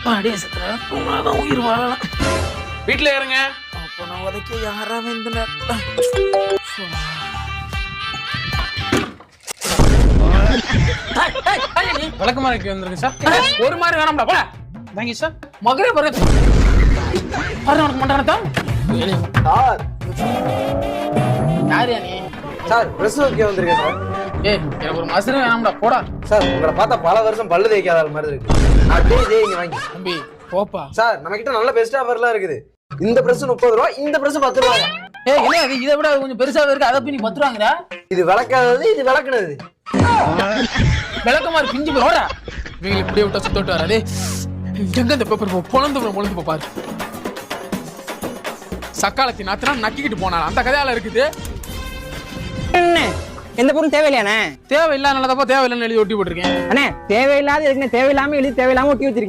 அப்பாடியே சத்துறாதான் உயிர் வாழலாம். வீட்டுல இருங்க. அப்ப நான் உதைக்க யாரா வந்து விளக்கமாறு வந்துருங்க சார். ஒரு மாதிரி வேணாம்டா போல. Thank you sir. மகரே பாருங்க பாரு உனக்கு மண்டானதான். சார் யாரியா நீ? சார் பிரஸ் ஓகே வந்திருக்கேன் சார். எனக்கு ஒரு மசரு வேணாம்டா போடா. சார் உங்களை பார்த்தா பல வருஷம் பல்லு தேய்க்காத ஆள் மாதிரி இருக்கு. அப்படியே இங்க வாங்கி தம்பி போப்பா. சார் நம்ம கிட்ட நல்ல பெஸ்ட் ஆஃபர்லாம் இருக்குது. இந்த பிரஸ் 30 ரூபா, இந்த பிரஸ் 10 ரூபா. இல்ல அது இதை விட கொஞ்சம் பெருசாவே இருக்கு. அதை போய் நீ 10 ரூபாங்கடா. இது விளக்காதது, இது விளக்குனது. விளக்கமாறு பிஞ்சு போடா. இவங்க இப்படியே விட்டா சுத்தோட்டு வராதே. எங்க இந்த பேப்பர் பொழந்து பாரு. சக்காலத்தி நாத்தினா நக்கிக்கிட்டு போனான் அந்த கதையால இருக்குது. எந்த பொருள் தேவையில்லையாண்ணே? தேவையில்லாதப்போ தேவையில்லைன்னு எழுதி ஒட்டி போட்டிருக்கேன். அண்ணே தேவையில்லாத இருக்குண்ணே. தேவையில்லாம எழுதி தேவையில்லாம ஒட்டி வச்சிருக்கீங்க.